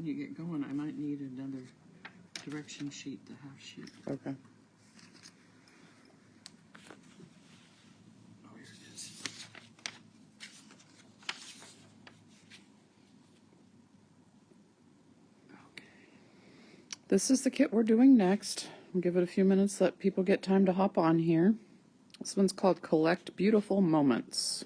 you get going, I might need another direction sheet, the half sheet. Okay. Oh, here it is. Okay. This is the kit we're doing next. We'll give it a few minutes, let people get time to hop on here. This one's called Collect Beautiful Moments.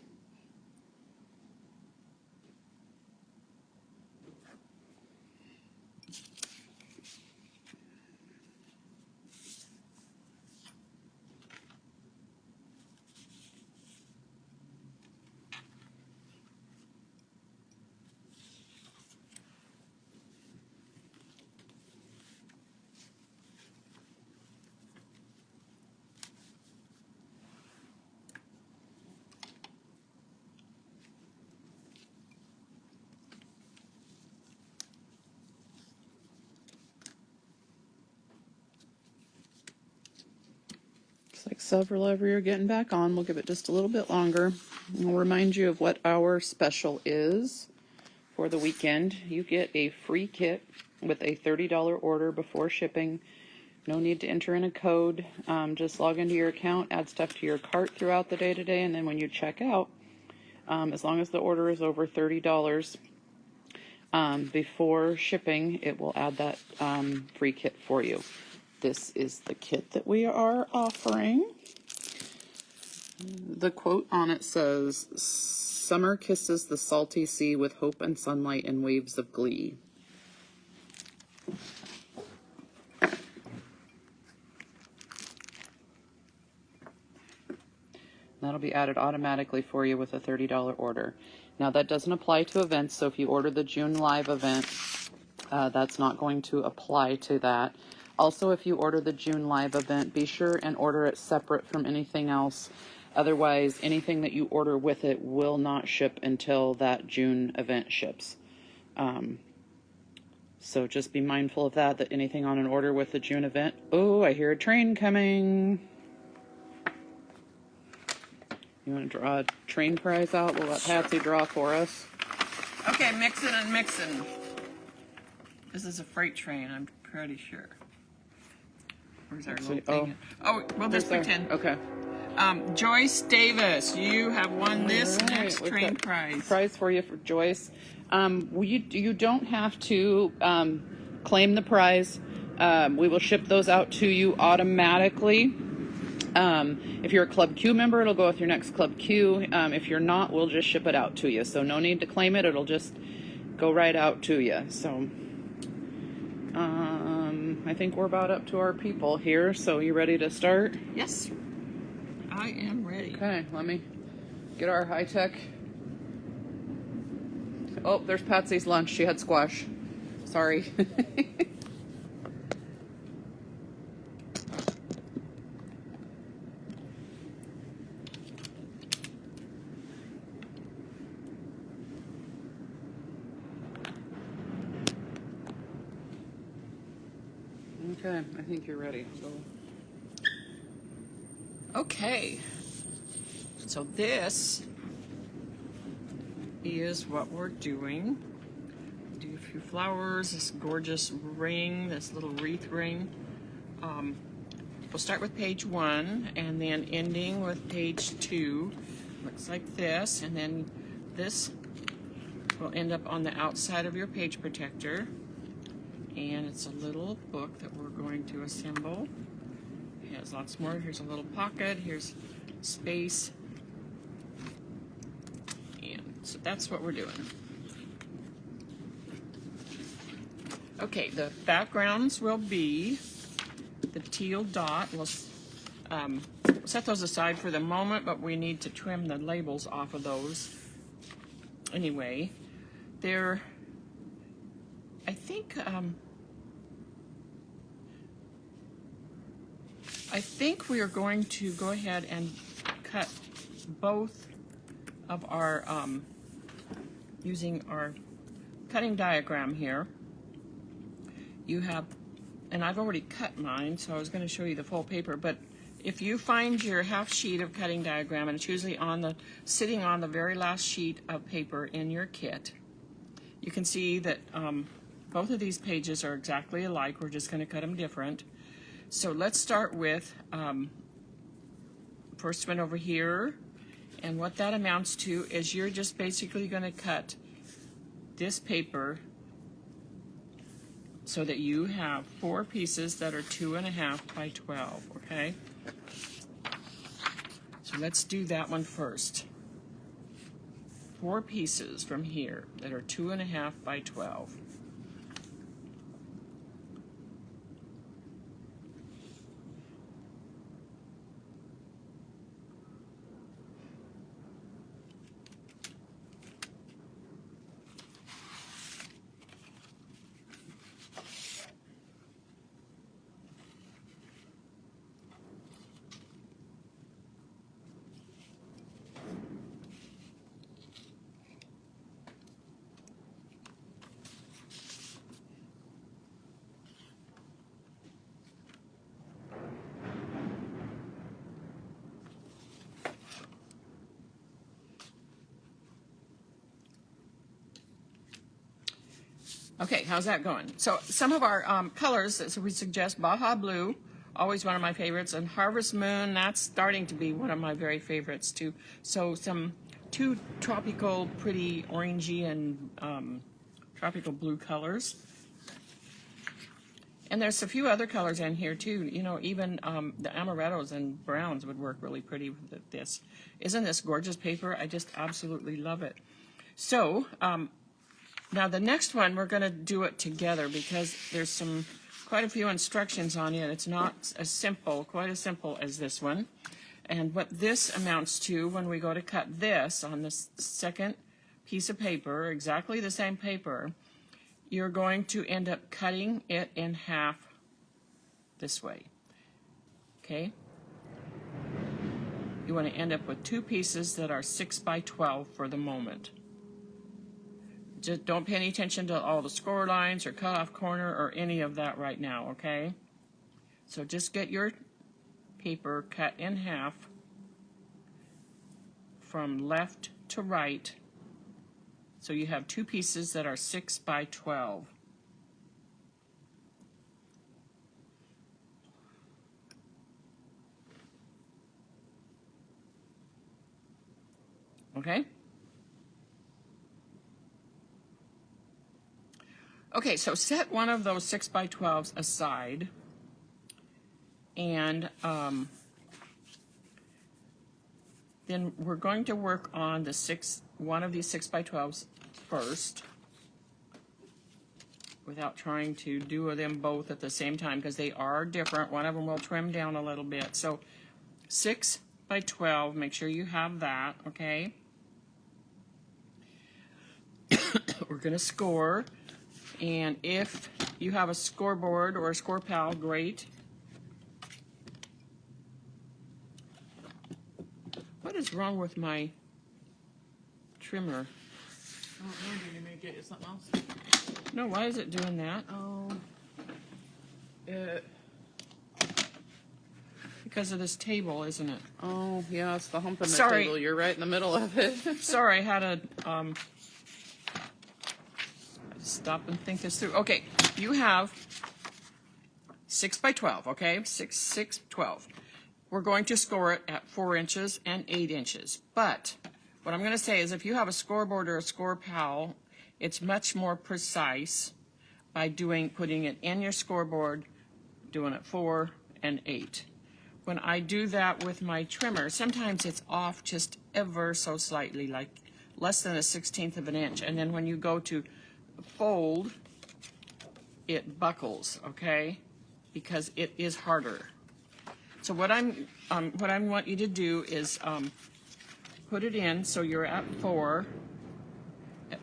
Looks like several of you are getting back on. We'll give it just a little bit longer. And we'll remind you of what our special is for the weekend. You get a free kit with a $30 order before shipping. No need to enter in a code. Just log into your account, add stuff to your cart throughout the day today, and then when you check out, as long as the order is over $30 before shipping, it will add that free kit for you. This is the kit that we are offering. The quote on it says, "Summer kisses the salty sea with hope and sunlight and waves of glee." That'll be added automatically for you with a $30 order. Now that doesn't apply to events, so if you order the June live event, that's not going to apply to that. Also, if you order the June live event, be sure and order it separate from anything else. Otherwise, anything that you order with it will not ship until that June event ships. So just be mindful of that anything on an order with the June event. Oh, I hear a train coming. You want to draw a train prize out? We'll let Patsy draw for us. Okay, mixing and mixing. This is a freight train, I'm pretty sure. Where's our little thing? Oh, we'll just pretend. Okay. Joyce Davis, you have won this All right, next train prize. Prize for you for Joyce. You don't have to claim the prize. We will ship those out to you automatically. If you're a Club Q member, it'll go with your next Club Q. If you're not, we'll just ship it out to you. So no need to claim it. It'll just go right out to you. So I think we're about up to our people here. So you ready to start? Yes, I am ready. Okay, let me get our high-tech. Oh, there's Patsy's lunch. She had squash. Sorry. Okay, I think you're ready. Okay, so this is what we're doing. Do a few flowers, this gorgeous ring, this little wreath ring. We'll start with page 1 and then ending with page 2. Looks like this, and then this will end up on the outside of your page protector. And it's a little book that we're going to assemble. It has lots more. Here's a little pocket. Here's space. And so that's what we're doing. Okay, the backgrounds will be the teal dot. We'll set those aside for the moment, but we need to trim the labels off of those. Anyway, they're, I think we are going to go ahead and cut both of our, using our cutting diagram here. You have, and I've already cut mine, so I was going to show you the full paper, but if you find your half sheet of cutting diagram, and it's usually sitting on the very last sheet of paper in your kit, you can see that both of these pages are exactly alike. We're just going to cut them different. So let's start with first one over here. And what that amounts to is you're just basically going to cut this paper so that you have 4 pieces that are 2.5 by 12, okay? So let's do that one first. 4 pieces from here that are 2.5 by 12. Okay, how's that going? So some of our colors that we suggest, Baja Blue, always one of my favorites, and Harvest Moon, that's starting to be one of my very favorites too. So some 2 tropical, pretty orangey and tropical blue colors. And there's a few other colors in here too. You know, even the amarettos and browns would work really pretty with this. Isn't this gorgeous paper? I just absolutely love it. So, now the next one, we're going to do it together because there's quite a few instructions on it. It's not as simple, quite as simple as this one. And what this amounts to when we go to cut this on this second piece of paper, exactly the same paper, you're going to end up cutting it in half this way, okay? You want to end up with 2 pieces that are 6 by 12 for the moment. Just don't pay any attention to all the score lines or cutoff corner or any of that right now, okay? So just get your paper cut in half from left to right so you have 2 pieces that are 6 by 12. Okay? Okay, so set one of those 6 by 12s aside, and then we're going to work on one of these 6 by 12s first, without trying to do them both at the same time because they are different. One of them will trim down a little bit. So 6 by 12, make sure you have that, okay? We're going to score. And if you have a scoreboard or a score pal, great. What is wrong with my trimmer? I don't know, do you need to get you something else? No, why is it doing that? Oh, Because of this table, isn't it? oh, yeah, it's the hump in the Sorry. table. You're right in the middle of it. Sorry, I had to stop and think this through. Okay, you have 6 by 12, okay? 6, 12. We're going to score it at 4 inches and 8 inches. But what I'm going to say is if you have a scoreboard or a score pal, it's much more precise by putting it in your scoreboard, doing it 4 and 8. When I do that with my trimmer, sometimes it's off just ever so slightly, like less than 1/16 of an inch. And then when you go to fold, it buckles, okay? Because it is harder. So what I want you to do is put it in so you're at 4,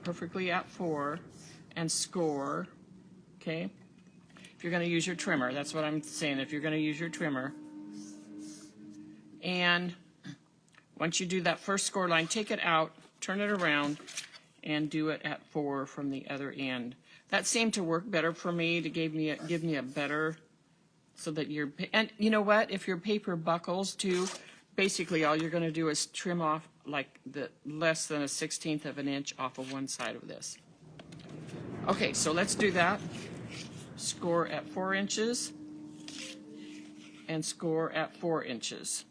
perfectly at 4, and score, okay? If you're going to use your trimmer, that's what I'm saying. If you're going to use your trimmer, and once you do that first score line, take it out, turn it around, and do it at 4 from the other end. That seemed to work better for me to give me a better, so that and you know what? If your paper buckles too, basically all you're going to do is trim off like the less than 1/16 of an inch off of one side of this. Okay, so let's do that. Score at 4 inches and score at 4 inches.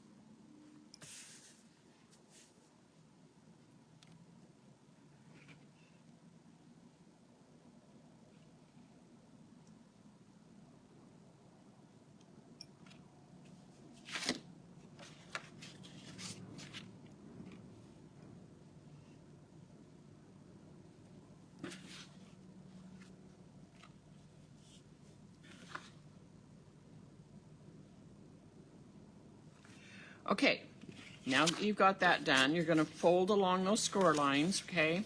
Okay, now that you've got that done, you're going to fold along those score lines, okay?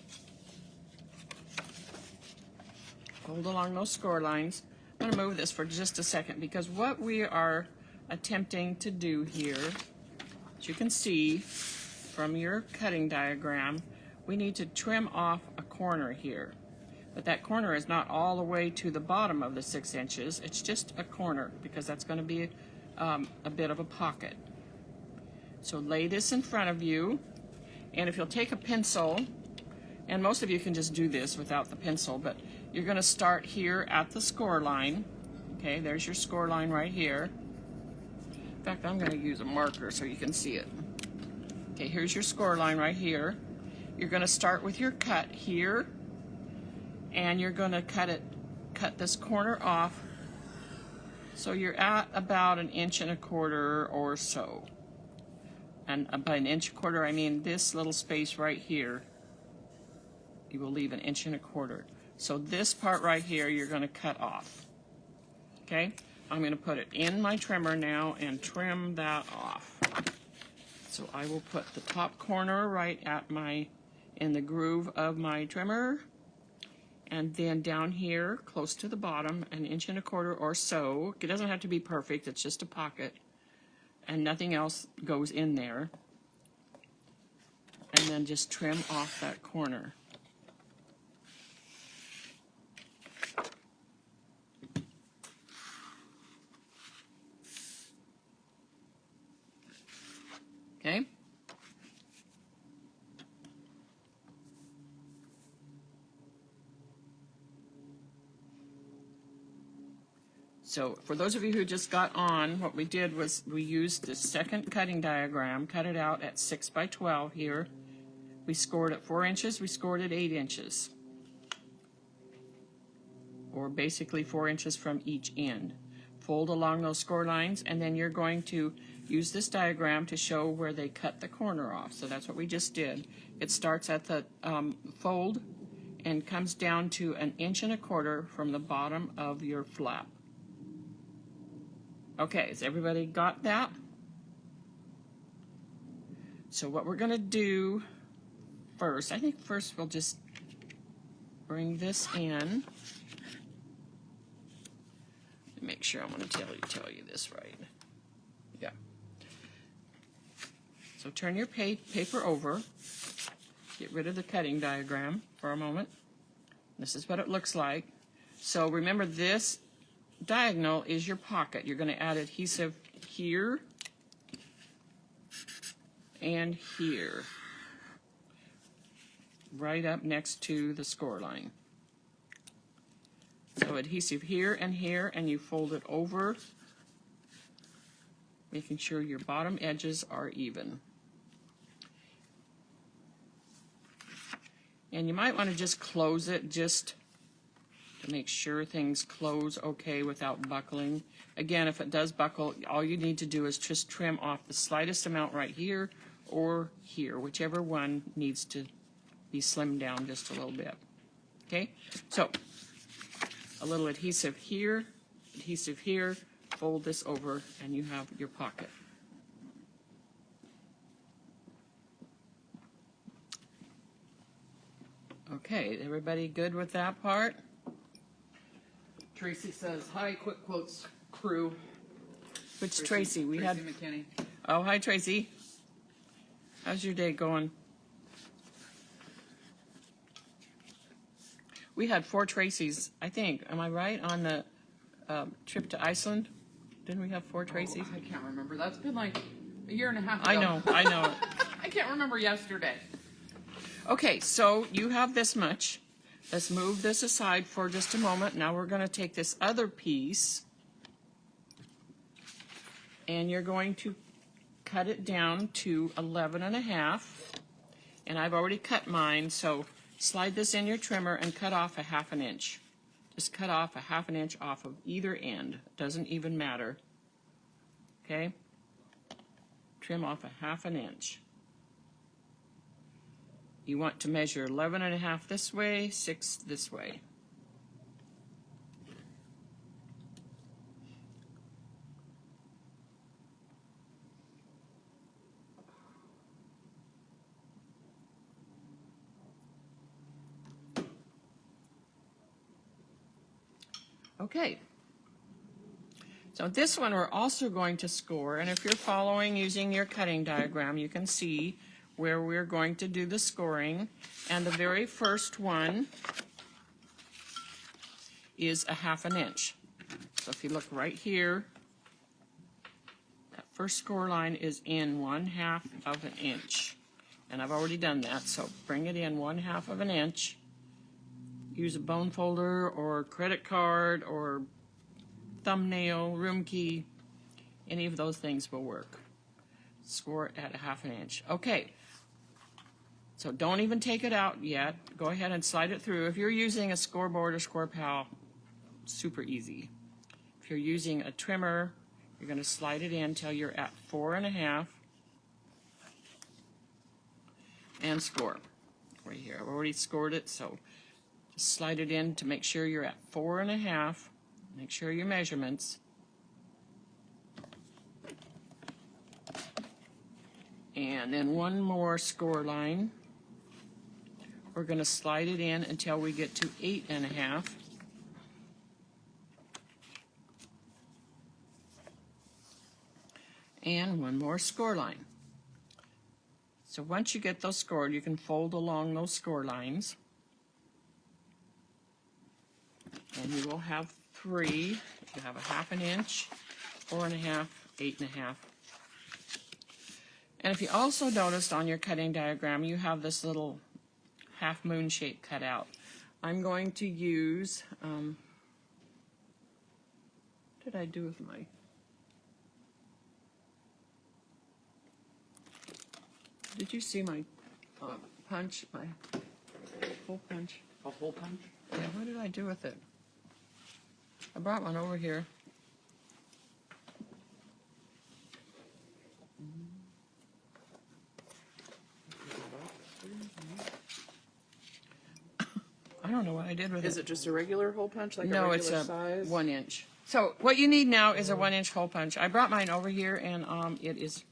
Fold along those score lines. I'm going to move this for just a second because what we are attempting to do here, as you can see from your cutting diagram, we need to trim off a corner here. But that corner is not all the way to the bottom of the 6 inches. It's just a corner because that's going to be a bit of a pocket. So lay this in front of you, and if you'll take a pencil, and most of you can just do this without the pencil, but you're going to start here at the score line. Okay, there's your score line right here. In fact, I'm going to use a marker so you can see it. Okay, here's your score line right here. You're going to start with your cut here, and you're going to cut this corner off so you're at about 1.25 inches or so. And by 1.25 inches, I mean this little space right here. You will leave 1.25 inches. So this part right here, you're going to cut off. Okay? I'm going to put it in my trimmer now and trim that off. So I will put the top corner right at in the groove of my trimmer. And then down here, close to the bottom, 1.25 inches or so. It doesn't have to be perfect, it's just a pocket. And nothing else goes in there. And then just trim off that corner. Okay? So for those of you who just got on, what we did was we used the second cutting diagram, cut it out at 6 by 12 here. We scored at 4 inches, we scored at 8 inches. Or basically 4 inches from each end. Fold along those score lines, and then you're going to use this diagram to show where they cut the corner off. So that's what we just did. It starts at the fold and comes down to 1.25 inches from the bottom of your flap. Okay, has everybody got that? So what we're going to do first, I think first we'll just bring this in. Make sure I want to tell you this right. Yeah. So turn your paper over. Get rid of the cutting diagram for a moment. This is what it looks like. So remember, this diagonal is your pocket. You're going to add adhesive here and here, right up next to the score line. So adhesive here, and you fold it over, making sure your bottom edges are even. And you might want to just close it just to make sure things close okay without buckling. Again, if it does buckle, all you need to do is just trim off the slightest amount right here or here, whichever one needs to be slimmed down just a little bit. Okay, so a little adhesive here, fold this over, and you have your pocket. Okay, everybody good with that part? Tracy says, hi, Quick Quotes crew. Which Tracy? Tracy McKinney. Oh, hi, Tracy. How's your day going? We had 4 Tracys, I think. Am I right? On the trip to Iceland? Didn't we have 4 Tracys? Oh, I can't remember. That's been like a year and a half ago. I know. I can't remember yesterday. Okay, so you have this much. Let's move this aside for just a moment. Now we're going to take this other piece and you're going to cut it down to 11.5. And I've already cut mine, so slide this in your trimmer and cut off a 1/2 inch. Just cut off a 1/2 inch off of either end. Doesn't even matter. Okay? Trim off a 1/2 inch. You want to measure 11.5 this way, 6 this way. Okay. So this one we're also going to score, and if you're following using your cutting diagram, you can see where we're going to do the scoring. And the very first one is a 1/2 inch. So if you look right here, that first score line is in 1/2 of an inch. And I've already done that, so bring it in 1/2 of an inch. Use a bone folder or credit card or thumbnail, room key, any of those things will work. Score at a 1/2 inch. Okay, so don't even take it out yet. Go ahead and slide it through. If you're using a scoreboard or ScorePal, super easy. If you're using a trimmer, you're going to slide it in till you're at 4.5 and score. Right here, I've already scored it, so just slide it in to make sure you're at 4.5. Make sure your measurements. And then one more score line. We're going to slide it in until we get to 8.5. And one more score line. So once you get those scored, you can fold along those score lines. And you will have 3. You have a 1/2 inch, 4.5, 8.5. And if you also noticed on your cutting diagram, you have this little half moon shape cut out. I'm going to use, what did I do with my, did you see my punch, my hole punch? A hole punch? Yeah, what did I do with it? I brought one over here. I don't know what I did with it. Is it just a regular hole punch, like No, a it's regular a size? 1 inch. So what you need now is a 1 inch hole punch. I brought mine over here and it is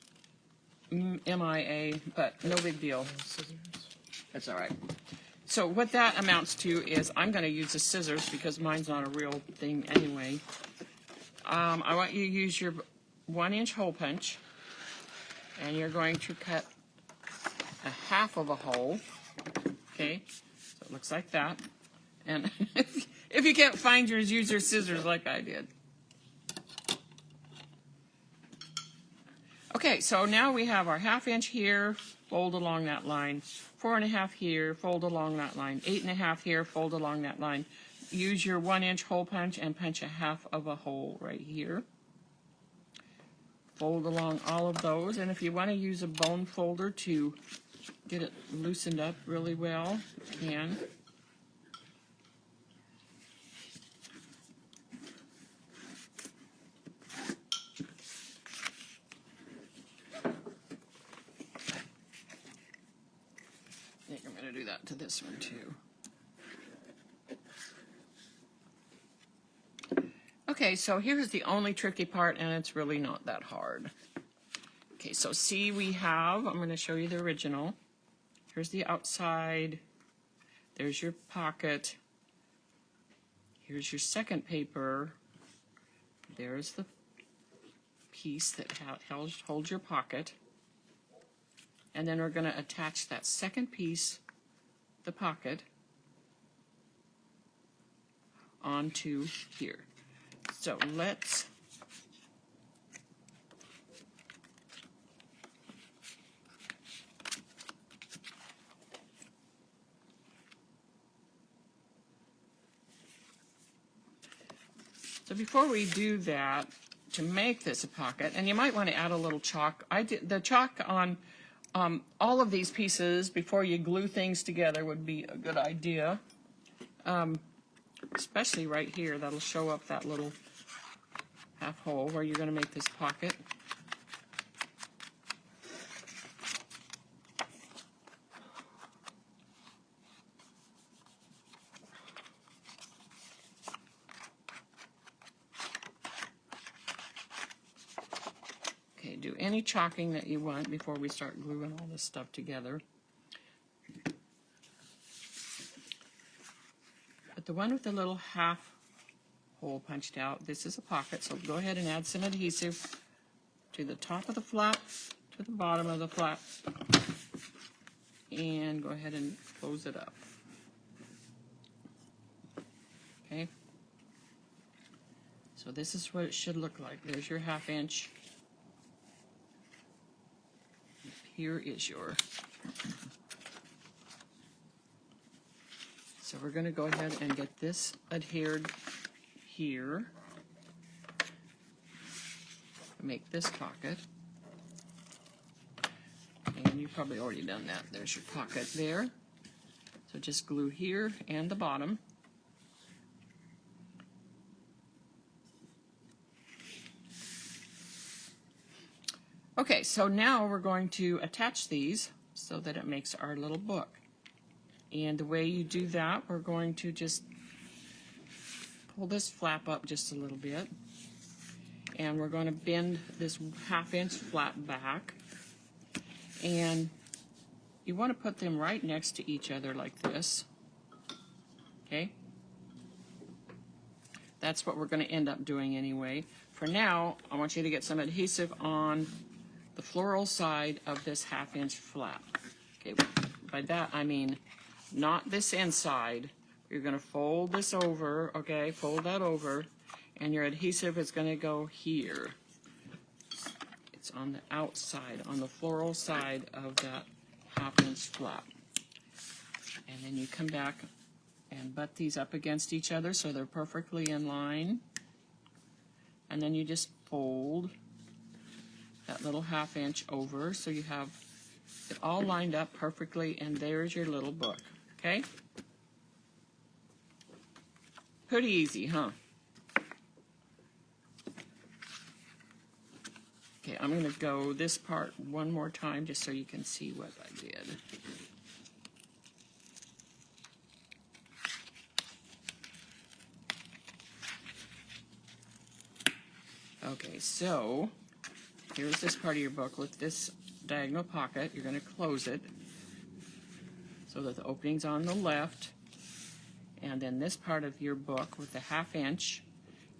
MIA, but no big deal. That's all right. So what that amounts to is I'm going to use the scissors because mine's not a real thing anyway. I want you to use your 1 inch hole punch and you're going to cut a 1/2 of a hole. Okay, so it looks like that. And if you can't find yours, use your scissors like I did. Okay, so now we have our 1/2 inch here, fold along that line, 4.5 here, fold along that line, 8.5 here, fold along that line. Use your 1 inch hole punch and punch a 1/2 of a hole right here. Fold along all of those, and if you want to use a bone folder to get it loosened up really well, you can. I think I'm going to do that to this one too. Okay, so here's the only tricky part, and it's really not that hard. Okay, so see we have, I'm going to show you the original. Here's the outside. There's your pocket. Here's your second paper. There's the piece that holds your pocket. And then we're going to attach that second piece, the pocket, onto here. So let's So before we do that, to make this a pocket, and you might want to add a little chalk. I did the chalk on all of these pieces before you glue things together would be a good idea. Especially right here, that'll show up that little half hole where you're going to make this pocket. Okay, do any chalking that you want before we start gluing all this stuff together. But the one with the little half hole punched out, this is a pocket, so go ahead and add some adhesive to the top of the flap, to the bottom of the flap, and go ahead and close it up. Okay? So this is what it should look like. There's your 1/2 inch. Here is your. So we're going to go ahead and get this adhered here. Make this pocket. And you've probably already done that. There's your pocket there. So just glue here and the bottom. Okay, so now we're going to attach these so that it makes our little book. And the way you do that, we're going to just pull this flap up just a little bit. And we're going to bend this 1/2 inch flap back. And you want to put them right next to each other like this. Okay? That's what we're going to end up doing anyway. For now, I want you to get some adhesive on the floral side of this 1/2 inch flap. Okay, by that I mean not this inside. You're going to fold this over, okay, fold that over, and your adhesive is going to go here. It's on the outside, on the floral side of that 1/2 inch flap. And then you come back and butt these up against each other so they're perfectly in line. And then you just fold that little 1/2 inch over so you have it all lined up perfectly, and there's your little book. Okay? Pretty easy, huh? Okay, I'm going to go this part one more time just so you can see what I did. Okay, so here's this part of your book with this diagonal pocket. You're going to close it so that the opening's on the left. And then this part of your book with the 1/2 inch,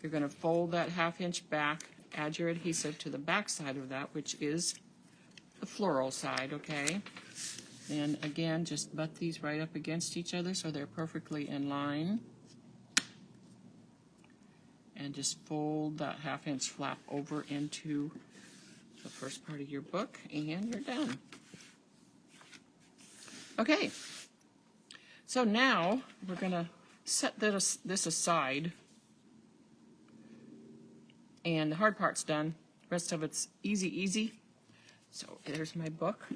you're going to fold that 1/2 inch back, add your adhesive to the back side of that, which is the floral side, okay? Then again, just butt these right up against each other so they're perfectly in line. And just fold that 1/2 inch flap over into the first part of your book, and you're done. Okay, so now we're going to set this aside, and the hard part's done. The rest of it's easy. So there's my book.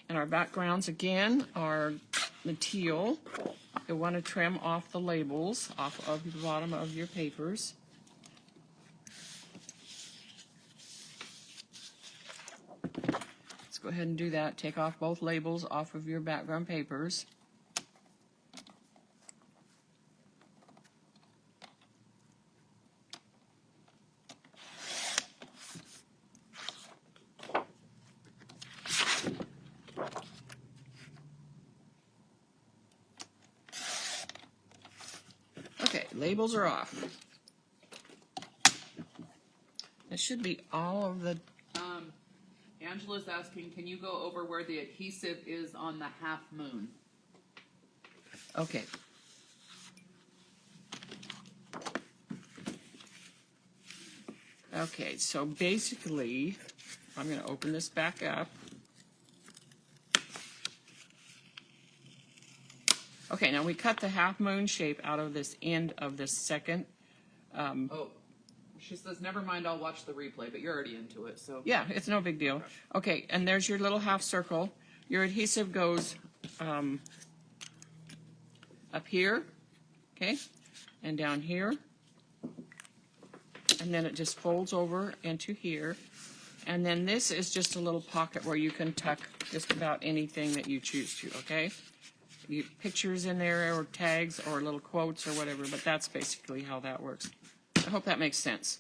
And our backgrounds, again, are the teal. You'll want to trim off the labels off of the bottom of your papers. Let's go ahead and do that. Take off both labels off of your background papers. Okay, labels are off. It should be all of the... Angela's asking, can you go over where the adhesive is on the 1/2 moon? Okay. Okay, so basically, I'm going to open this back up. Okay, now we cut the 1/2 moon shape out of this end of this second Oh, she says, never mind, I'll watch the replay, but you're already into it, so. Yeah, it's no big deal. Okay, and there's your little half circle. Your adhesive goes up here, okay, and down here. And then it just folds over into here. And then this is just a little pocket where you can tuck just about anything that you choose to, okay? You pictures in there or tags or little quotes or whatever, but that's basically how that works. I hope that makes sense.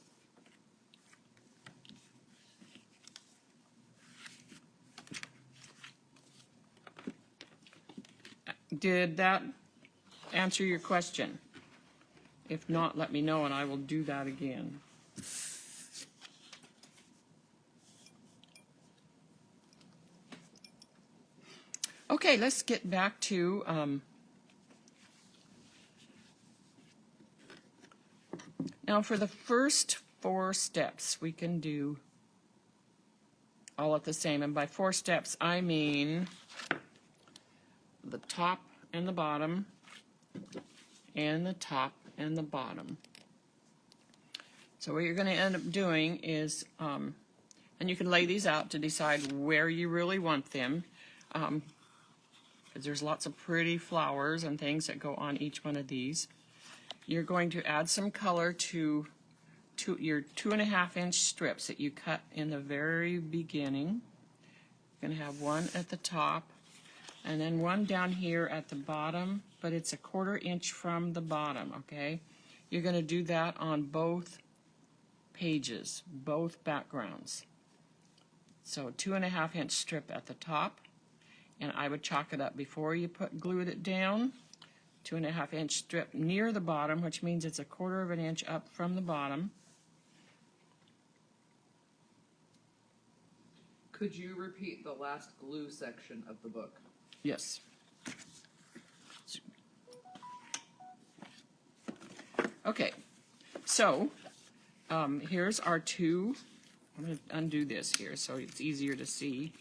Did that answer your question? If not, let me know and I will do that again. Okay, let's get back to now for the first 4 steps we can do all at the same, and by 4 steps I mean the top and the bottom and the top and the bottom. So what you're going to end up doing is and you can lay these out to decide where you really want them. There's lots of pretty flowers and things that go on each one of these. You're going to add some color to your 2.5-inch strips that you cut in the very beginning. You're going to have one at the top and then one down here at the bottom, but it's 1/4 inch from the bottom, okay? You're going to do that on both pages, both backgrounds. So 2.5-inch strip at the top. And I would chalk it up before you glued it down. 2.5-inch strip near the bottom, which means it's 1/4 inch up from the bottom. Could you repeat the last glue section of the book? Yes. Okay, so here's our 2. I'm going to undo this here so it's easier to see.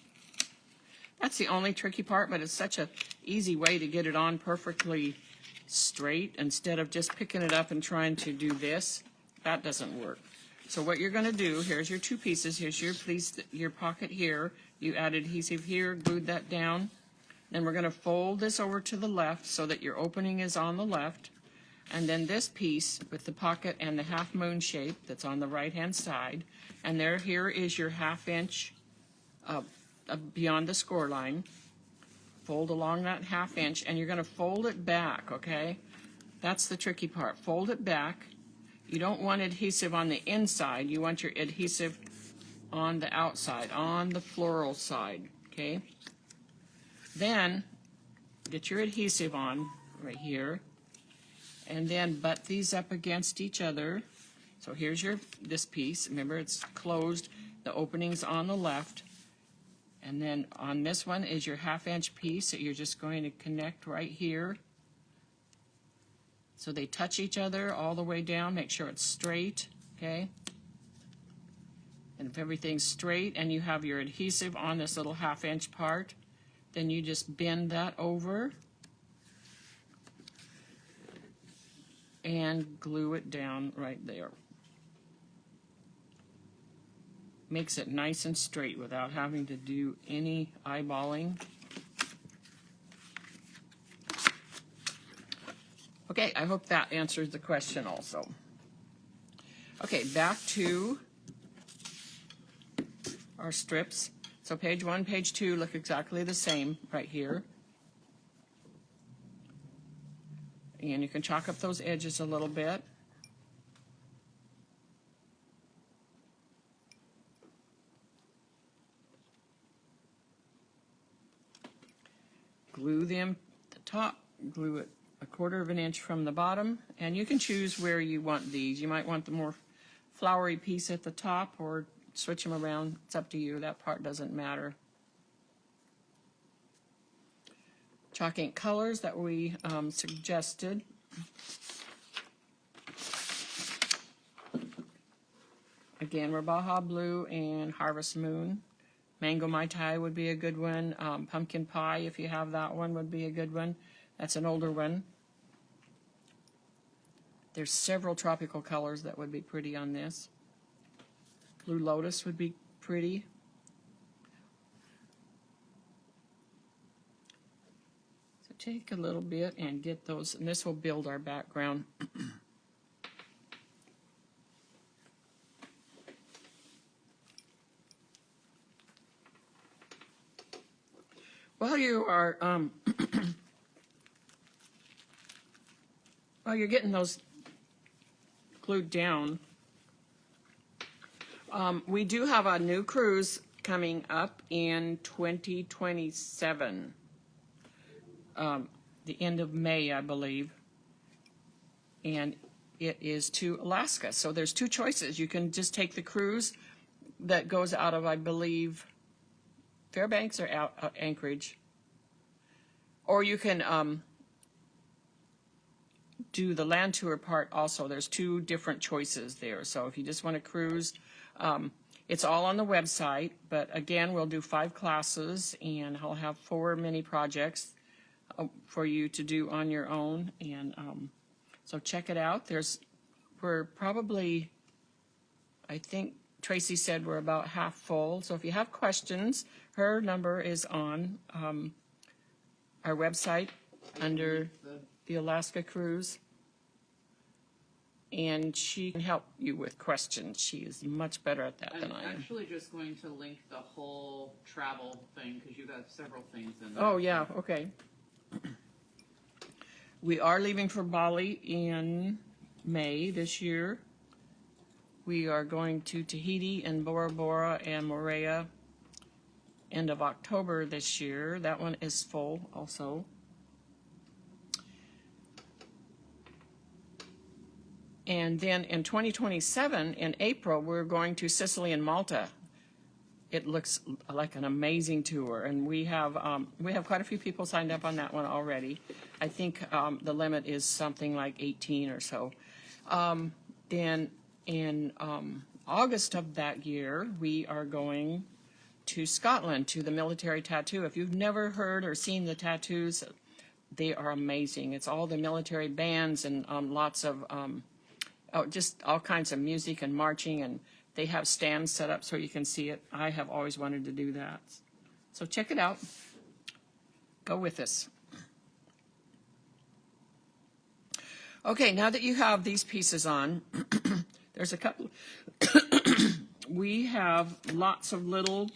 That's the only tricky part, but it's such an easy way to get it on perfectly straight instead of just picking it up and trying to do this. That doesn't work. So what you're going to do, here's your 2 pieces. Here's your pocket here. You add adhesive here, glued that down. Then we're going to fold this over to the left so that your opening is on the left. And then this piece with the pocket and the half moon shape that's on the right-hand side. And here is your 1/2 inch beyond the score line. Fold along that 1/2 inch and you're going to fold it back, okay? That's the tricky part. Fold it back. You don't want adhesive on the inside. You want your adhesive on the outside, on the floral side, okay? Then get your adhesive on right here and then butt these up against each other. So here's this piece. Remember, it's closed. The opening's on the left. And then on this one is your 1/2 inch piece that you're just going to connect right here. So they touch each other all the way down. Make sure it's straight, okay? And if everything's straight and you have your adhesive on this little 1/2 inch part, then you just bend that over and glue it down right there. Makes it nice and straight without having to do any eyeballing. Okay, I hope that answers the question also. Okay, back to our strips. So page 1, page 2 look exactly the same right here. And you can chalk up those edges a little bit. Glue them at the top, glue it 1/4 inch from the bottom, and you can choose where you want these. You might want the more flowery piece at the top or switch them around. It's up to you. That part doesn't matter. Chalk ink colors that we suggested. Again, we're Baja Blue and Harvest Moon. Mango Mai Tai would be a good one. Pumpkin Pie, if you have that one, would be a good one. That's an older one. There's several tropical colors that would be pretty on this. Blue Lotus would be pretty. So take a little bit and get those, and this will build our background. While you are while you're getting those glued down, we do have a new cruise coming up in 2027, the end of May, I believe, and it is to Alaska. So there's two choices. You can just take the cruise that goes out of, I believe, Fairbanks or Anchorage, or you can do the land tour part also. There's two different choices there. So if you just want to cruise, it's all on the website, but again, we'll do 5 classes, and I'll have 4 mini projects for you to do on your own, and so check it out. We're probably, I think Tracy said we're about half full, so if you have questions, her number is on our website under the Alaska Cruise, and she can help you with questions. She is much better at that than I am. I'm actually just going to link the whole travel thing because you got several things in there. Oh, yeah, okay. We are leaving for Bali in May this year. We are going to Tahiti and Bora Bora and Moorea end of October this year. That one is full also. And then in 2027, in April, we're going to Sicily and Malta. It looks like an amazing tour, and we have quite a few people signed up on that one already. I think the limit is something like 18 or so. Then in August of that year, we are going to Scotland to the military tattoo. If you've never heard or seen the tattoos, they are amazing. It's all the military bands and lots of just all kinds of music and marching, and they have stands set up so you can see it. I have always wanted to do that. So check it out. Go with us. Okay, now that you have these pieces on, there's a couple. We have lots of little,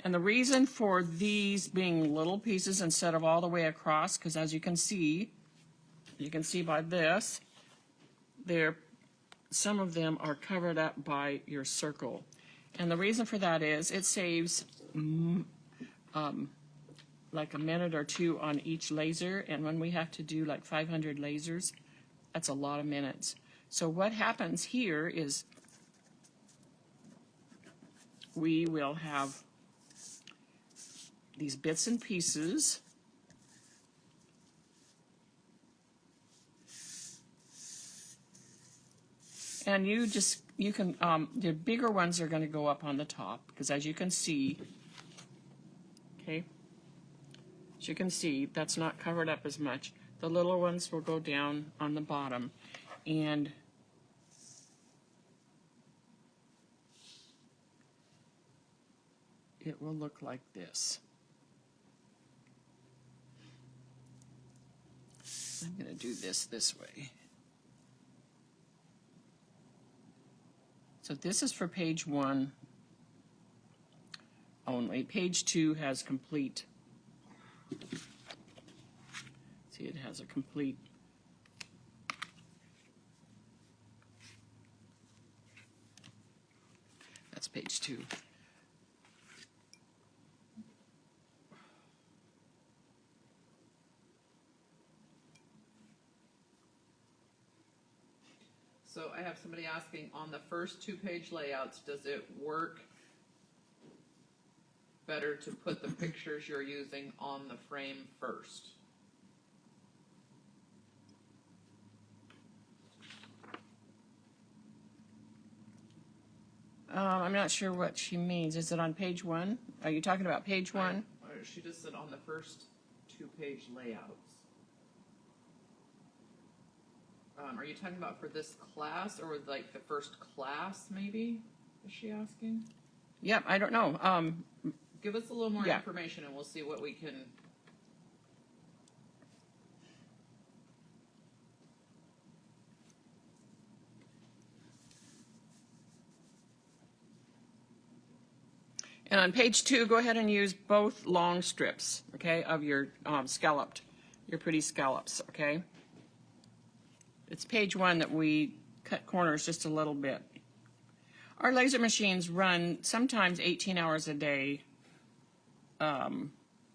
and the reason for these being little pieces instead of all the way across, because as you can see by this, some of them are covered up by your circle. And the reason for that is it saves like a minute or two on each laser, and when we have to do like 500 lasers, that's a lot of minutes. So what happens here is we will have these bits and pieces. And you can, the bigger ones are going to go up on the top, because as you can see, okay, as you can see, that's not covered up as much. The little ones will go down on the bottom, and it will look like this. I'm going to do this way. So this is for page 1 only. Page 2 has complete. See, it has a complete. That's page 2. So I have somebody asking, on the first 2-page layouts, does it work better to put the pictures you're using on the frame first? I'm not sure what she means. Is it on page 1? Are you talking about page 1? She just said on the first 2-page layouts. Are you talking about for this class or like the first class, maybe? Is she asking? Yep, I don't know. Give us a little more Yeah. information and we'll see what we can. And on page 2, go ahead and use both long strips, okay, of your scalloped, your pretty scallops, okay? It's page 1 that we cut corners just a little bit. Our laser machines run sometimes 18 hours a day.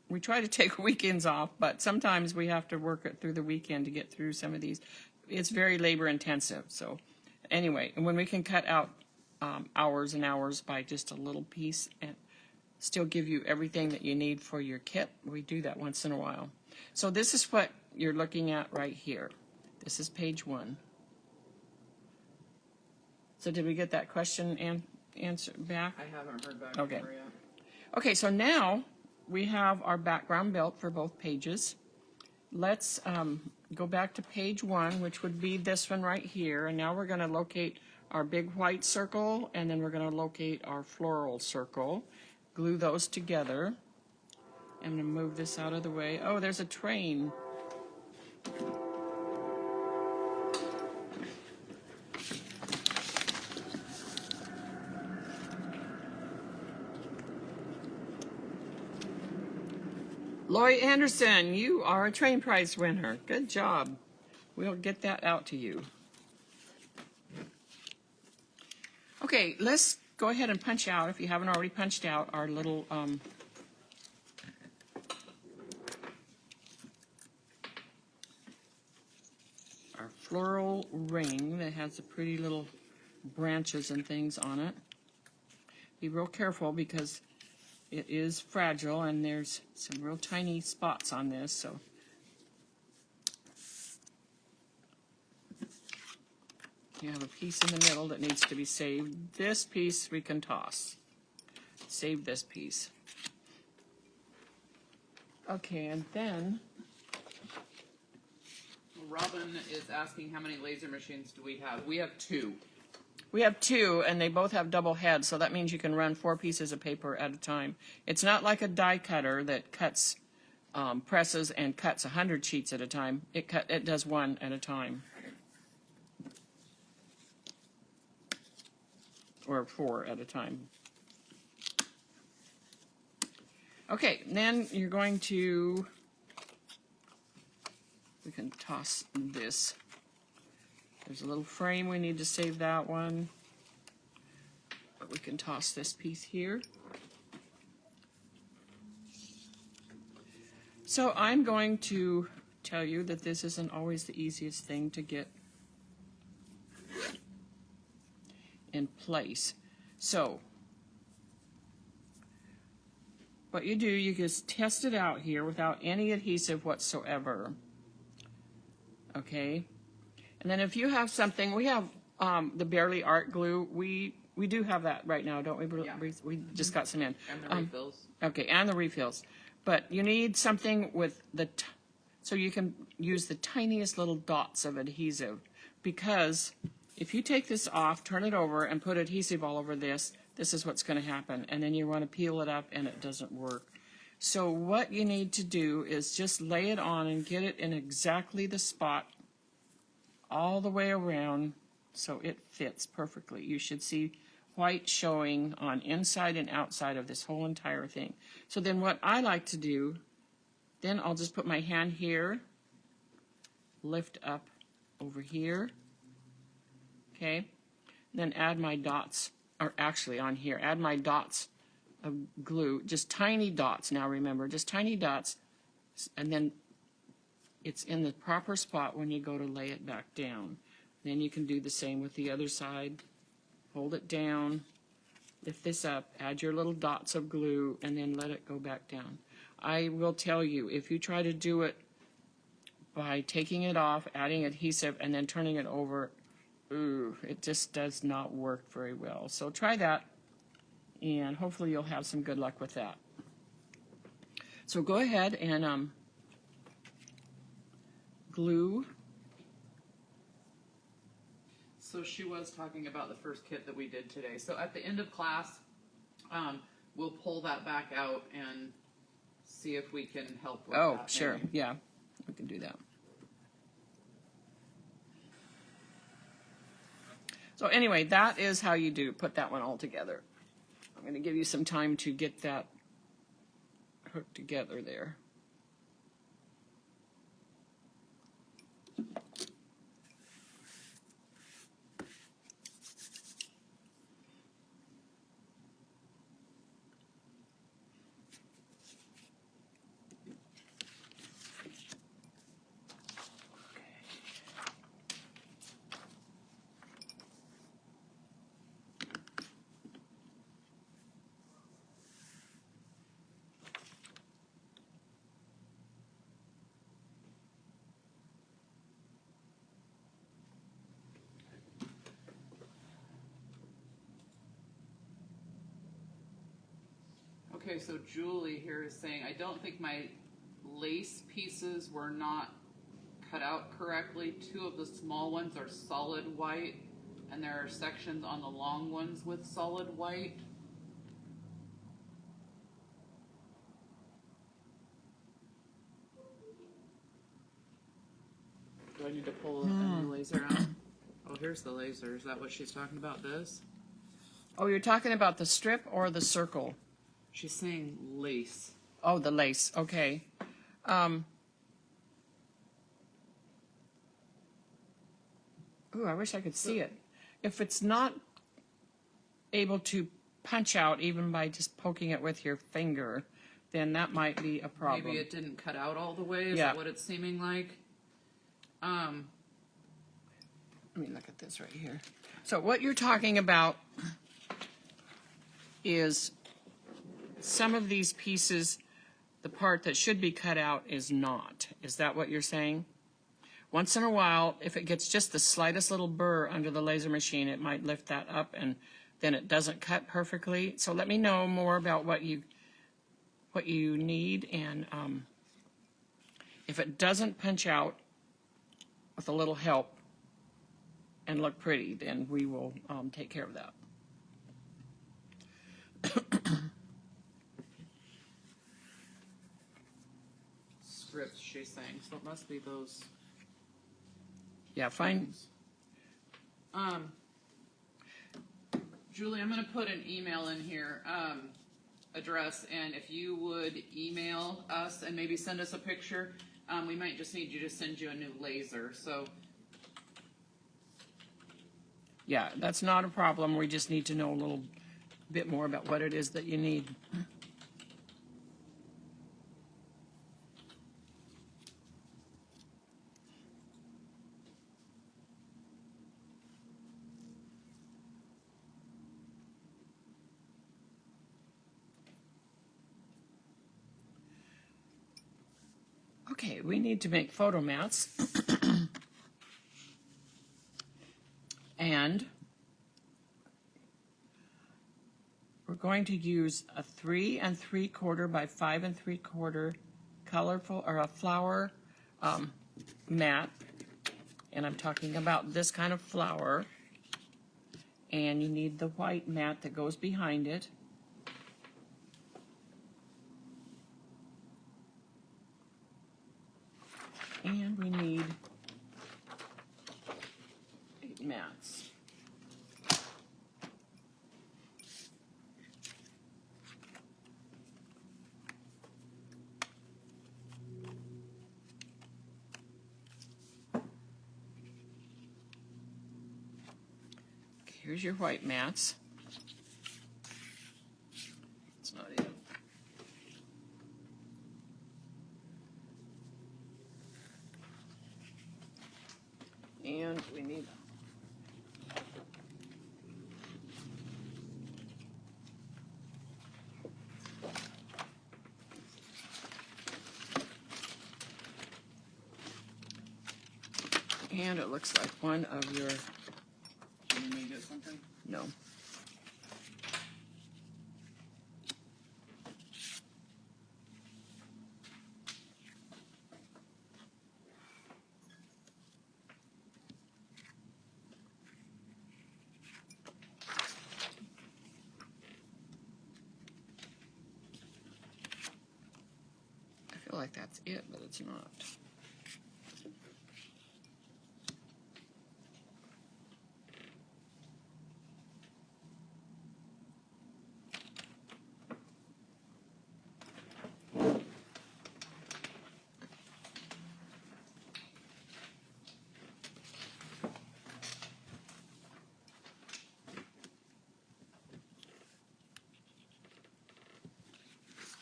We try to take weekends off, but sometimes we have to work it through the weekend to get through some of these. It's very labor intensive. So anyway, and when we can cut out hours and hours by just a little piece and still give you everything that you need for your kit, we do that once in a while. So this is what you're looking at right here. This is page 1. So did we get that question and answer back? I haven't heard back Okay. from her yet. Okay, so now we have our background built for both pages. Let's go back to page 1, which would be this one right here. And now we're going to locate our big white circle, and then we're going to locate our floral circle. Glue those together. I'm going to move this out of the way. Oh, there's a train. Lloyd Anderson, you are a train prize winner. Good job. We'll get that out to you. Okay, let's go ahead and punch out, if you haven't already punched out, our little our floral ring that has the pretty little branches and things on it. Be real careful because it is fragile and there's some real tiny spots on this, so you have a piece in the middle that needs to be saved. This piece we can toss. Save this piece. Okay, and then Robin is asking how many laser machines do we have? We have 2. we have 2, and they both have double heads, so that means you can run 4 pieces of paper at a time. It's not like a die cutter that cuts, presses and cuts 100 sheets at a time. It does 1 at a time. Or 4 at a time. Okay, then you're going to, we can toss this. There's a little frame, we need to save that one. But we can toss this piece here. So I'm going to tell you that this isn't always the easiest thing to get in place. So what you do, you just test it out here without any adhesive whatsoever. Okay? And then if you have something, we have the Barely Art glue. We do have that right now, don't we? Yeah. We just got some in. And the refills. Okay, and the refills. But you need something with so you can use the tiniest little dots of adhesive, because if you take this off, turn it over, and put adhesive all over this, this is what's going to happen. And then you want to peel it up, and it doesn't work. So what you need to do is just lay it on and get it in exactly the spot all the way around so it fits perfectly. You should see white showing on inside and outside of this whole entire thing. So then what I like to do, then I'll just put my hand here, lift up over here, okay? Then add my dots, or actually on here, add my dots of glue, just tiny dots now, remember, just tiny dots, and then it's in the proper spot when you go to lay it back down. Then you can do the same with the other side. Hold it down, lift this up, add your little dots of glue, and then let it go back down. I will tell you, if you try to do it by taking it off, adding adhesive, and then turning it over, ooh, it just does not work very well. So try that, and hopefully you'll have some good luck with that. So go ahead and glue So she was talking about the first kit that we did today. So at the end of class, we'll pull that back out and see if we can help with that. Oh, sure. maybe. Yeah, we can do that. So anyway, that is how you put that one all together. I'm going to give you some time to get that hooked together there. Okay, so Julie here is saying, I don't think my lace pieces were not cut out correctly. 2 of the small ones are solid white, and there are sections on the long ones with solid white. Do I need to pull a new laser out? Oh, here's the laser. Is that what she's talking about, this? Oh, you're talking about the strip or the circle? She's saying lace. Oh, the lace. Okay. Ooh, I wish I could see it. If it's not able to punch out even by just poking it with your finger, then that might be a problem. Maybe it didn't cut out all the way. Is Yeah. that what it's seeming like? Let me look at this right here. So what you're talking about is some of these pieces, the part that should be cut out is not. Is that what you're saying? Once in a while, if it gets just the slightest little burr under the laser machine, it might lift that up and then it doesn't cut perfectly. So let me know more about what you need, and if it doesn't punch out with a little help and look pretty, then we will take care of that. Scripts, she's saying. So it must be those. Yeah, fine. Julie, I'm going to put an email in here, address, and if you would email us and maybe send us a picture, we might just need you to send you a new laser. So Yeah, that's not a problem. We just need to know a little bit more about what it is that you need. Okay, we need to make photo mats. And we're going to use a 3 3/4 by 5 3/4 colorful, or a flower mat. And I'm talking about this kind of flower. And you need the white mat that goes behind it. And we need 8 mats. Here's your white mats. That's not it. And we need and it looks like one of your you may get something. no. feel like that's it, but it's not.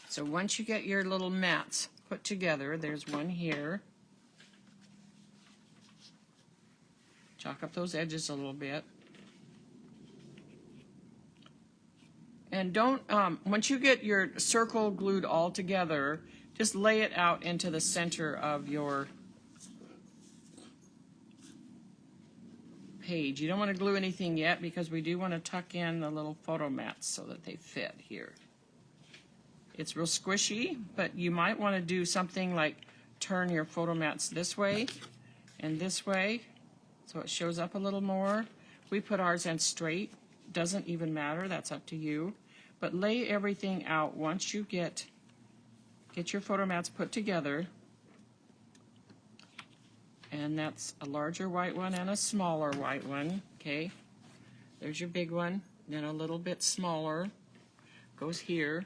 So once you get your little mats put together, there's one here. Chalk up those edges a little bit. And don't, once you get your circle glued all together, just lay it out into the center of your page. You don't want to glue anything yet because we do want to tuck in the little photo mats so that they fit here. It's real squishy, but you might want to do something like turn your photo mats this way and this way so it shows up a little more. We put ours in straight. Doesn't even matter. That's up to you. But lay everything out once you get your photo mats put together. And that's a larger white one and a smaller white one. Okay. There's your big one. Then a little bit smaller goes here.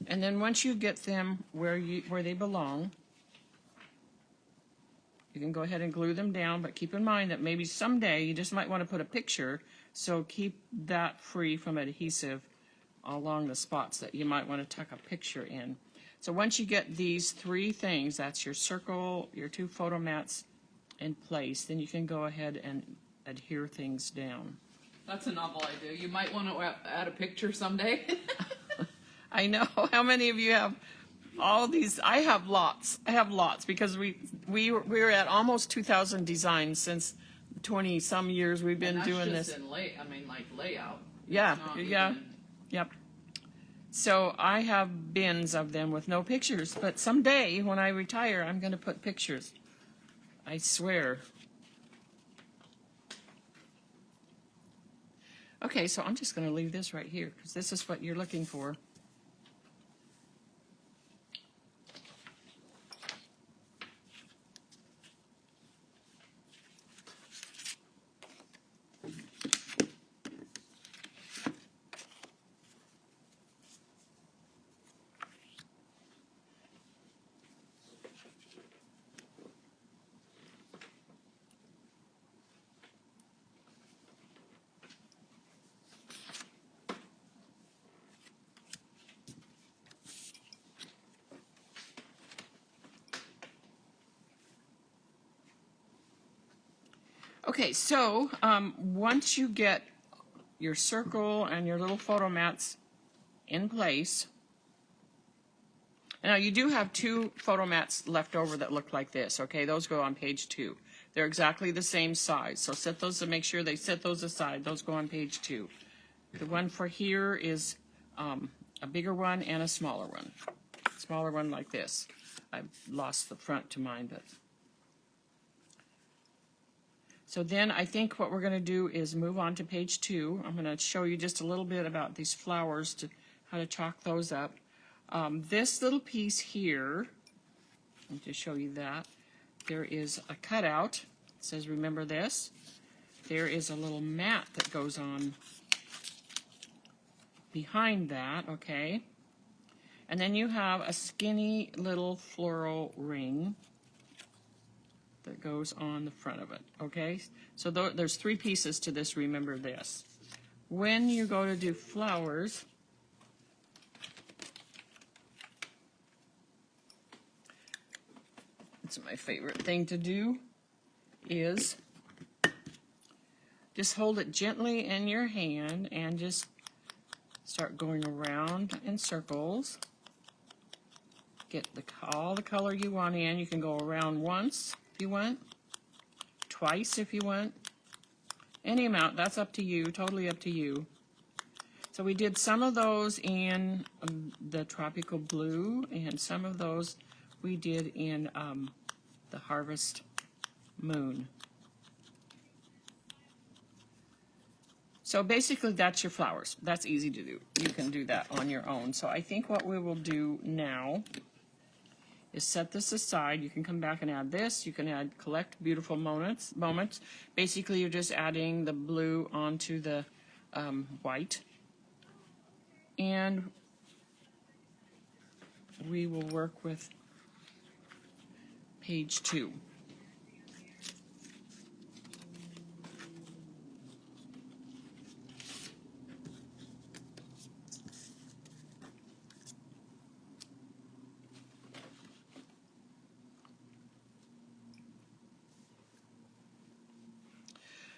And then once you get them where they belong, you can go ahead and glue them down, but keep in mind that maybe someday you just might want to put a picture, so keep that free from adhesive along the spots that you might want to tuck a picture in. So once you get these three things, that's your circle, your two photo mats in place, then you can go ahead and adhere things down. That's a novel idea. You might want to add a picture someday. I know. How many of you have all these? I have lots. I have lots because we were at almost 2,000 designs since 20 some years we've been doing this. In layout. Yeah, yeah, yep. So I have bins of them with no pictures, but someday when I retire, I'm going to put pictures. I swear. Okay, so I'm just going to leave this right here because this is what you're looking for. Okay, so once you get your circle and your little photo mats in place, now you do have two photo mats left over that look like this, okay? Those go on page 2. They're exactly the same size, so set those to make sure they set those aside. Those go on page 2. The one for here is a bigger one and a smaller one. Smaller one like this. I've lost the front to mine, but... So then I think what we're going to do is move on to page 2. I'm going to show you just a little bit about these flowers, how to chalk those up. This little piece here, let me just show you that. There is a cutout. It says, remember this. There is a little mat that goes on behind that, okay? And then you have a skinny little floral ring that goes on the front of it, okay? So there's 3 pieces to this, remember this. When you go to do flowers, it's my favorite thing to do, is just hold it gently in your hand and just start going around in circles. Get all the color you want in. You can go around once if you want, twice if you want, any amount. That's up to you, totally up to you. So we did some of those in the tropical blue, and some of those we did in the harvest moon. So basically that's your flowers. That's easy to do. You can do that on your own. So I think what we will do now is set this aside. You can come back and add this. You can add collect beautiful moments. Basically you're just adding the blue onto the white. And we will work with page 2.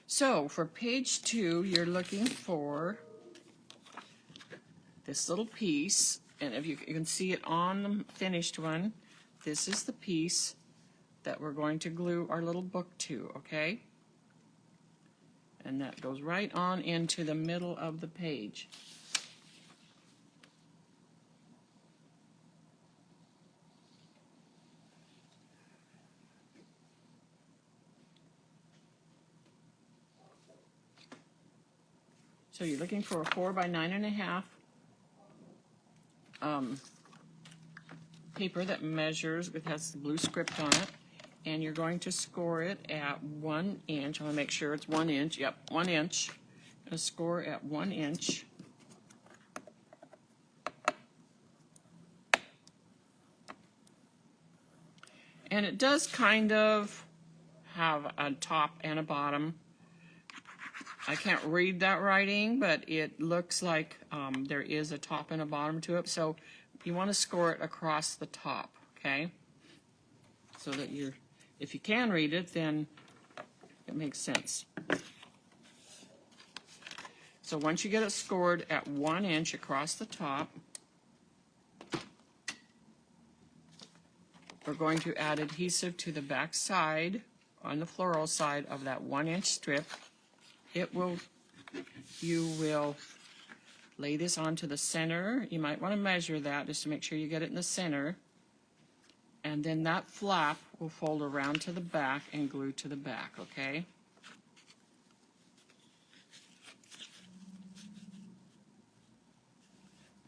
So for page 2, you're looking for this little piece, and if you can see it on the finished one, this is the piece that we're going to glue our little book to, okay? And that goes right on into the middle of the page. So you're looking for a 4 by 9.5 paper that measures, it has the blue script on it, and you're going to score it at 1 inch. I want to make sure it's 1 inch. Yep, 1 inch. I'm going to score at 1 inch. And it does kind of have a top and a bottom. I can't read that writing, but it looks like there is a top and a bottom to it. So you want to score it across the top, okay? So that if you can read it, then it makes sense. So once you get it scored at 1 inch across the top, we're going to add adhesive to the back side, on the floral side of that 1 inch strip. You will lay this onto the center. You might want to measure that just to make sure you get it in the center. And then that flap will fold around to the back and glue to the back, okay?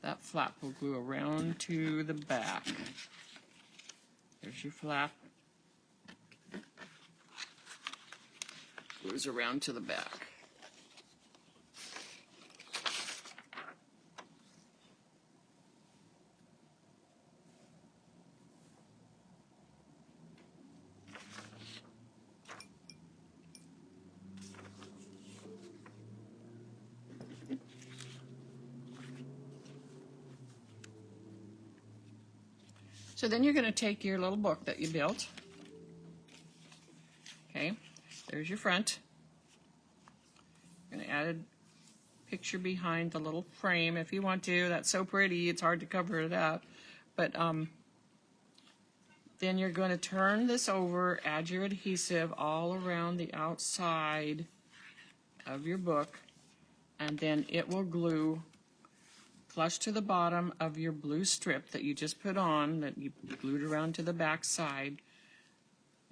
That flap will glue around to the back. There's your flap. Glues around to the back. So then you're going to take your little book that you built. Okay, there's your front. You're going to add a picture behind the little frame if you want to. That's so pretty, it's hard to cover it up. But then you're going to turn this over, add your adhesive all around the outside of your book, and then it will glue flush to the bottom of your blue strip that you just put on, that you glued around to the back side.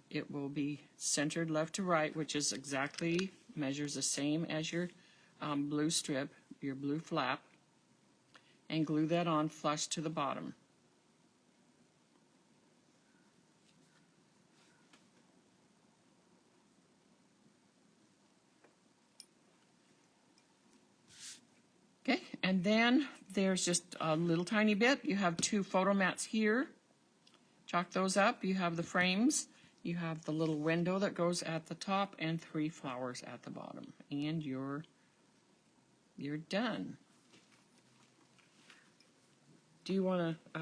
It will be centered left to right, which is exactly, measures the same as your blue strip, your blue flap, and glue that on flush to the bottom. Okay, and then there's just a little tiny bit. You have 2 photo mats here. Chalk those up. You have the frames. You have the little window that goes at the top and 3 flowers at the bottom. And you're done. Do you want to...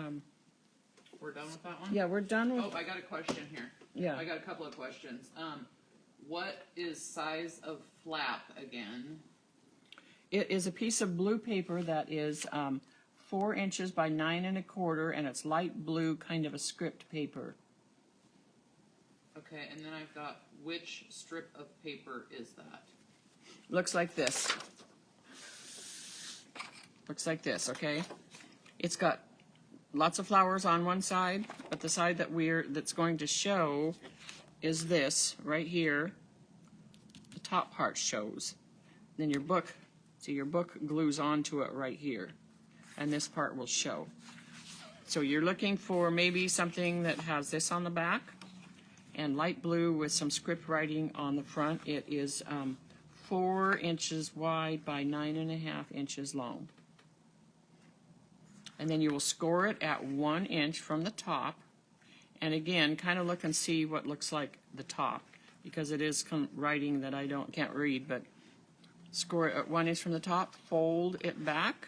We're done with that one? yeah, we're done with... Oh, I got a question here. Yeah. I got a couple of questions. What is size of flap again? It is a piece of blue paper that is 4 inches by 9 1/4, and it's light blue, kind of a script paper. Okay, and then I've got, which strip of paper is that? Looks like this. Looks like this, okay? It's got lots of flowers on one side, but the side that's going to show is this right here. The top part shows. Then your book, see your book glues onto it right here. And this part will show. So you're looking for maybe something that has this on the back and light blue with some script writing on the front. It is 4 inches wide by 9.5 inches long. And then you will score it at 1 inch from the top. And again, kind of look and see what looks like the top, because it is writing that I can't read, but score it at 1 inch from the top, fold it back,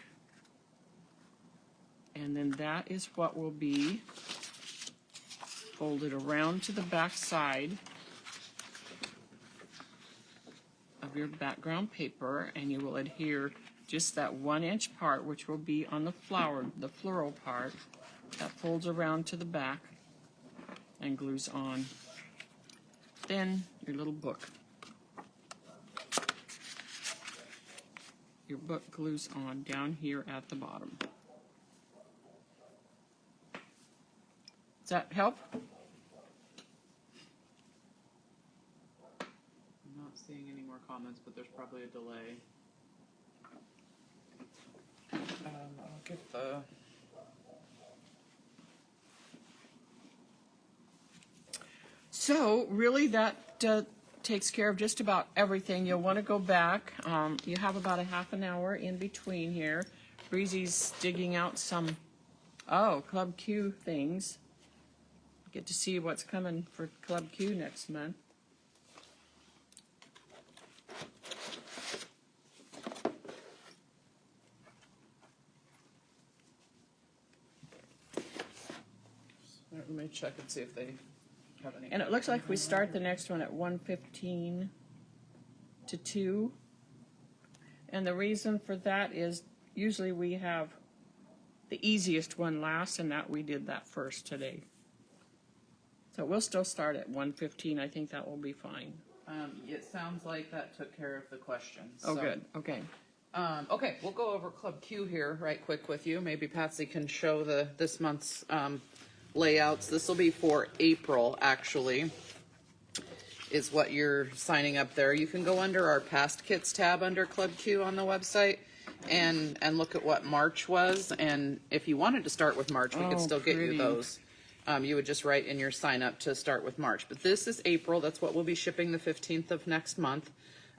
and then that is what will be folded around to the back side of your background paper, and you will adhere just that 1 inch part, which will be on the floral part, that folds around to the back and glues on. Then your little book. Your book glues on down here at the bottom. Does that help? I'm not seeing any more comments, but there's probably a delay. I'll get the... So really that takes care of just about everything. You'll want to go back. You have about a half an hour in between here. Breezy's digging out some, Club Q things. Get to see what's coming for Club Q next month. Let me check and see if they have any. And it looks like we start the next one at 1:15 to 2. And the reason for that is usually we have the easiest one last, and that we did that first today. So we'll still start at 1:15. I think that will be fine. It sounds like that took care of the questions. Oh, good. Okay. Okay, we'll go over Club Q here right quick with you. Maybe Patsy can show this month's layouts. This will be for April, actually, is what you're signing up there. You can go under our past kits tab under Club Q on the website and look at what March was. And if you wanted to start with March, we could still get you those. You would just write in your sign up to start with March. But this is April. That's what we'll be shipping the 15th of next month.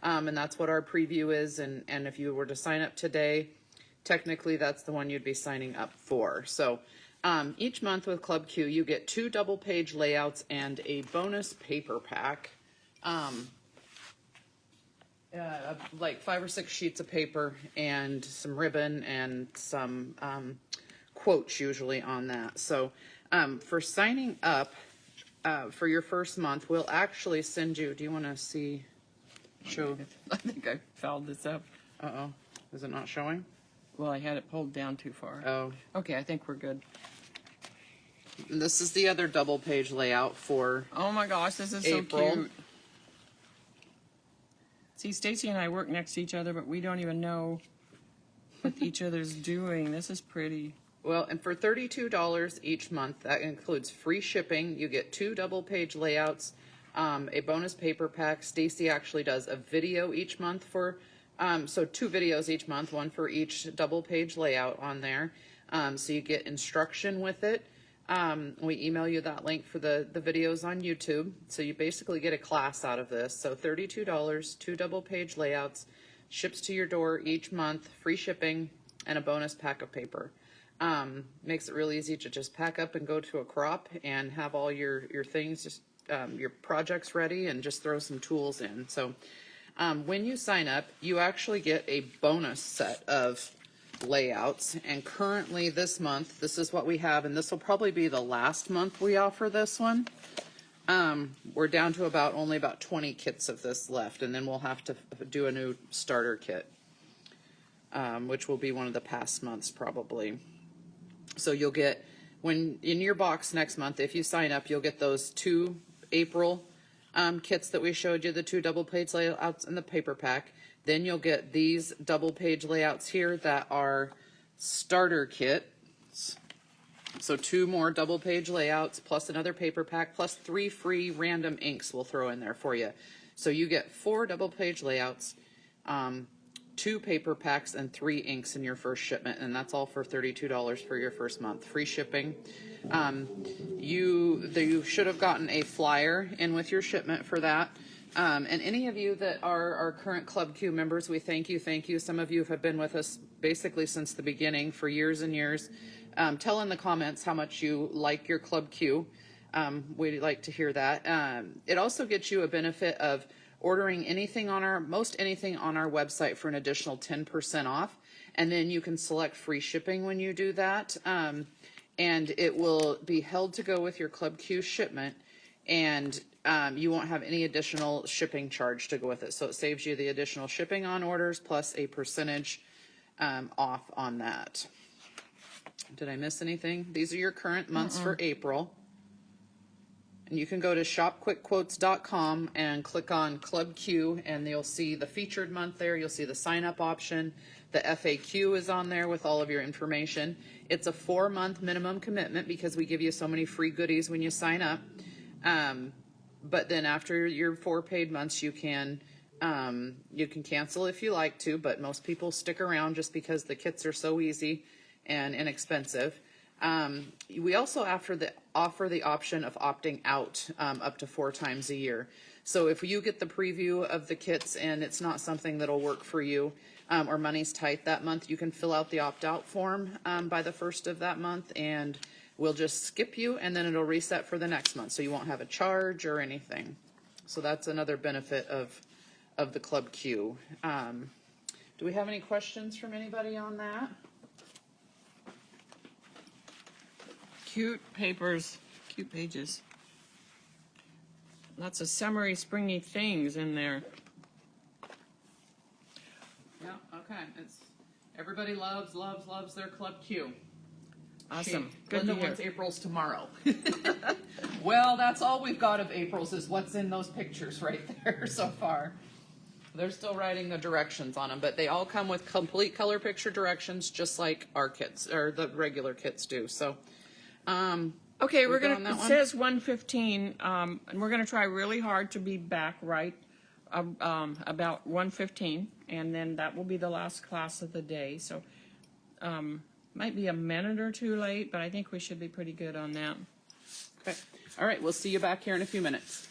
And that's what our preview is. And if you were to sign up today, technically that's the one you'd be signing up for. So each month with Club Q, you get 2 double page layouts and a bonus paper pack. Like 5 or 6 sheets of paper and some ribbon and some quotes usually on that. So for signing up for your first month, we'll actually send you, do you want to show? I think I fouled this up. Uh-oh. Is it not showing? Well, I had it pulled down too far. Oh. Okay, I think we're good. And this is the other double page layout for Oh my gosh, this is April. so cute. See, Stacy and I work next to each other, but we don't even know what each other's doing. This is pretty. Well, and for $32 each month, that includes free shipping. You get 2 double page layouts, a bonus paper pack. Stacy actually does a video each month for, so 2 videos each month, one for each double page layout on there. So you get instruction with it. We email you that link for the videos on YouTube. So you basically get a class out of this. So $32, 2 double page layouts, ships to your door each month, free shipping, and a bonus pack of paper. Makes it really easy to just pack up and go to a crop and have all your things, just your projects ready, and just throw some tools in. So when you sign up, you actually get a bonus set of layouts, and currently this month, this is what we have, and this will probably be the last month we offer this one. We're down to only about 20 kits of this left, and then we'll have to do a new starter kit, which will be one of the past months probably. So you'll get, when in your box next month, if you sign up, you'll get those 2 April kits that we showed you, the 2 double page layouts and the paper pack. Then you'll get these double page layouts here that are starter kits. So 2 more double page layouts plus another paper pack plus 3 free random inks we'll throw in there for you. So you get 4 double page layouts, 2 paper packs, and 3 inks in your first shipment, and that's all for $32 for your first month. Free shipping. You should have gotten a flyer in with your shipment for that. And any of you that are our current Club Q members, we thank you, thank you. Some of you have been with us basically since the beginning for years and years. Tell in the comments how much you like your Club Q. We'd like to hear that. It also gets you a benefit of ordering anything on most anything on our website for an additional 10% off. And then you can select free shipping when you do that. And it will be held to go with your Club Q shipment. And you won't have any additional shipping charge to go with it. So it saves you the additional shipping on orders plus a percentage off on that. Did I miss anything? These are your current months for April. And you can go to shopquickquotes.com and click on Club Q, and you'll see the featured month there. You'll see the sign up option. The FAQ is on there with all of your information. It's a 4-month minimum commitment because we give you so many free goodies when you sign up. But then after your 4 paid months, you can cancel if you like to, but most people stick around just because the kits are so easy and inexpensive. We also offer the option of opting out up to 4 times a year. So if you get the preview of the kits and it's not something that'll work for you, or money's tight that month, you can fill out the opt-out form by the 1st of that month, and we'll just skip you, and then it'll reset for the next month, so you won't have a charge or anything. So that's another benefit of the Club Q. Do we have any questions from anybody on that? Cute papers, cute pages. Lots of summery, springy things in there. Yeah, okay. Everybody loves their Club Q. Awesome. Good Linda to hear. wants April's tomorrow. Well, that's all we've got of April's is what's in those pictures right there so far. They're still writing the directions on them, but they all come with complete color picture directions, just like our kits or the regular kits do. So, okay, we we're good gonna. on that It one? says 1:15, and we're gonna try really hard to be back right about 1:15, and then that will be the last class of the day. So, might be a minute or 2 late, but I think we should be pretty good on that. Okay. All right. We'll see you back here in a few minutes.